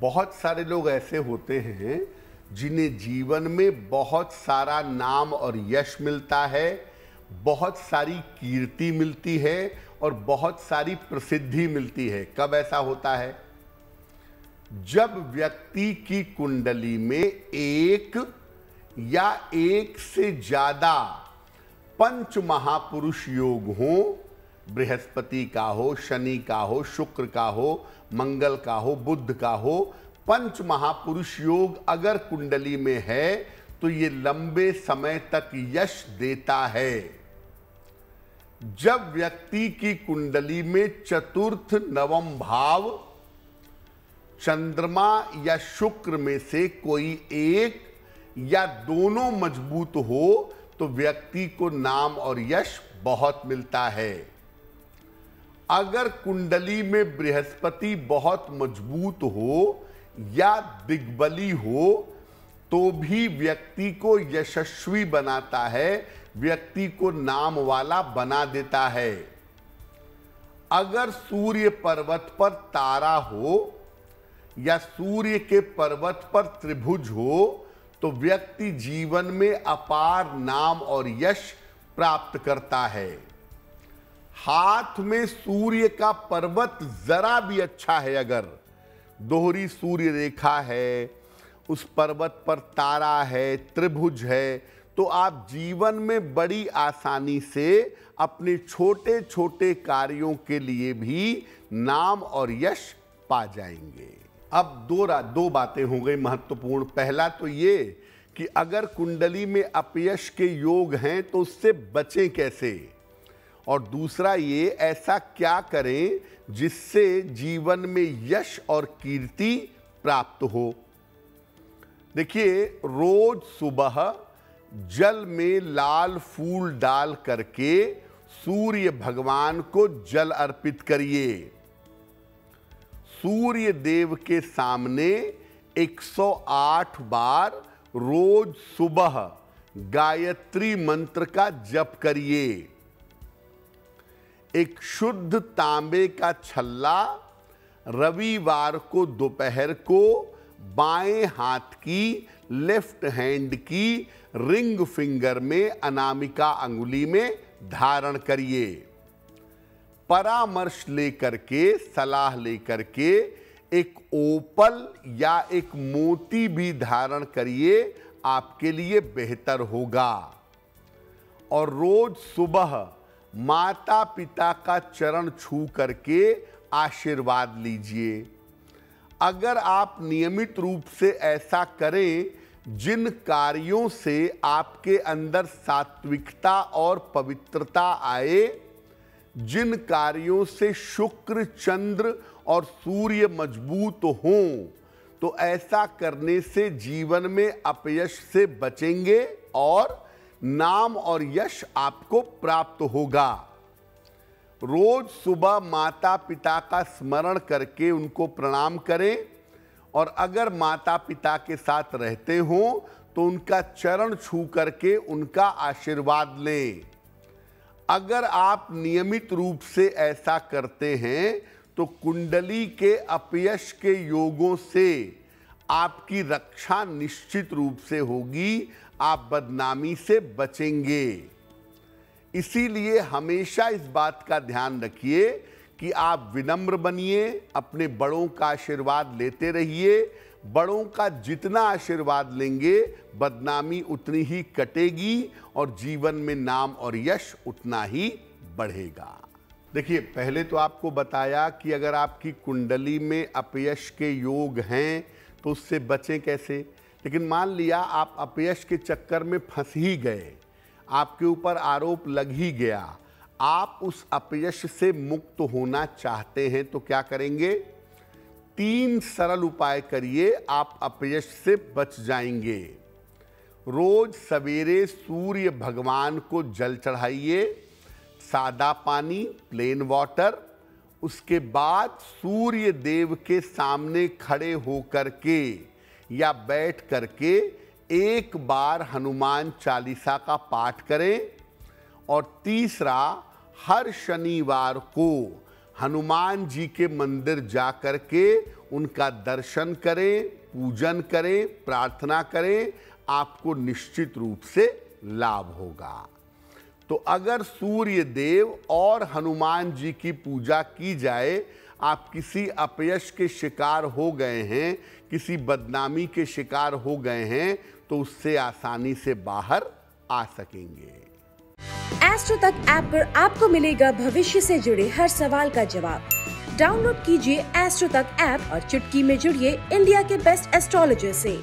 बहुत सारे लोग ऐसे होते हैं जिन्हें जीवन में बहुत सारा नाम और यश मिलता है, बहुत सारी कीर्ति मिलती है और बहुत सारी प्रसिद्धि मिलती है। कब ऐसा होता है? जब व्यक्ति की कुंडली में एक या एक से ज्यादा पंच महापुरुष योग हो, बृहस्पति का हो, शनि का हो, शुक्र का हो, मंगल का हो, बुध का हो, पंच महापुरुष योग अगर कुंडली में है तो ये लंबे समय तक यश देता है। जब व्यक्ति की कुंडली में चतुर्थ नवम भाव चंद्रमा या शुक्र में से कोई एक या दोनों मजबूत हो तो व्यक्ति को नाम और यश बहुत मिलता है। अगर कुंडली में बृहस्पति बहुत मजबूत हो या दिग्बली हो तो भी व्यक्ति को यशस्वी बनाता है, व्यक्ति को नाम वाला बना देता है। अगर सूर्य पर्वत पर तारा हो या सूर्य के पर्वत पर त्रिभुज हो तो व्यक्ति जीवन में अपार नाम और यश प्राप्त करता है। हाथ में सूर्य का पर्वत जरा भी अच्छा है, अगर दोहरी सूर्य रेखा है, उस पर्वत पर तारा है, त्रिभुज है, तो आप जीवन में बड़ी आसानी से अपने छोटे छोटे कार्यों के लिए भी नाम और यश पा जाएंगे। अब दो बातें हो गई महत्वपूर्ण। पहला तो ये कि अगर कुंडली में अपयश के योग हैं तो उससे बचें कैसे, और दूसरा ये ऐसा क्या करें जिससे जीवन में यश और कीर्ति प्राप्त हो। देखिए, रोज सुबह जल में लाल फूल डाल करके सूर्य भगवान को जल अर्पित करिए। सूर्य देव के सामने 108 बार रोज सुबह गायत्री मंत्र का जप करिए। एक शुद्ध तांबे का छल्ला रविवार को दोपहर को बाएं हाथ की लेफ्ट हैंड की रिंग फिंगर में अनामिका अंगुली में धारण करिए। परामर्श लेकर के, सलाह लेकर के एक ओपल या एक मोती भी धारण करिए, आपके लिए बेहतर होगा। और रोज सुबह माता पिता का चरण छू करके आशीर्वाद लीजिए। अगर आप नियमित रूप से ऐसा करें, जिन कार्यों से आपके अंदर सात्विकता और पवित्रता आए, जिन कार्यों से शुक्र, चंद्र और सूर्य मजबूत हों, तो ऐसा करने से जीवन में अपयश से बचेंगे और नाम और यश आपको प्राप्त होगा। रोज सुबह माता पिता का स्मरण करके उनको प्रणाम करें, और अगर माता पिता के साथ रहते हो तो उनका चरण छू करके उनका आशीर्वाद लें। अगर आप नियमित रूप से ऐसा करते हैं तो कुंडली के अपयश के योगों से आपकी रक्षा निश्चित रूप से होगी, आप बदनामी से बचेंगे। इसीलिए हमेशा इस बात का ध्यान रखिए कि आप विनम्र बनिए, अपने बड़ों का आशीर्वाद लेते रहिए। बड़ों का जितना आशीर्वाद लेंगे, बदनामी उतनी ही कटेगी और जीवन में नाम और यश उतना ही बढ़ेगा। देखिए, पहले तो आपको बताया कि अगर आपकी कुंडली में अपयश के योग हैं तो उससे बचें कैसे। लेकिन मान लिया आप अपयश के चक्कर में फंस ही गए, आपके ऊपर आरोप लग ही गया, आप उस अपयश से मुक्त होना चाहते हैं तो क्या करेंगे? 3 सरल उपाय करिए, आप अपयश से बच जाएंगे। रोज सवेरे सूर्य भगवान को जल चढ़ाइए, सादा पानी, प्लेन वाटर। उसके बाद सूर्य देव के सामने खड़े होकर के या बैठ करके एक बार हनुमान चालीसा का पाठ करें। और तीसरा, हर शनिवार को हनुमान जी के मंदिर जा कर के उनका दर्शन करें, पूजन करें, प्रार्थना करें, आपको निश्चित रूप से लाभ होगा। तो अगर सूर्य देव और हनुमान जी की पूजा की जाए, आप किसी अपयश के शिकार हो गए हैं, किसी बदनामी के शिकार हो गए हैं, तो उससे आसानी से बाहर आ सकेंगे। एस्ट्रो तक ऐप पर आपको मिलेगा भविष्य से जुड़े हर सवाल का जवाब। डाउनलोड कीजिए एस्ट्रो तक ऐप और चुटकी में जुड़िए इंडिया के बेस्ट एस्ट्रोलॉजर से।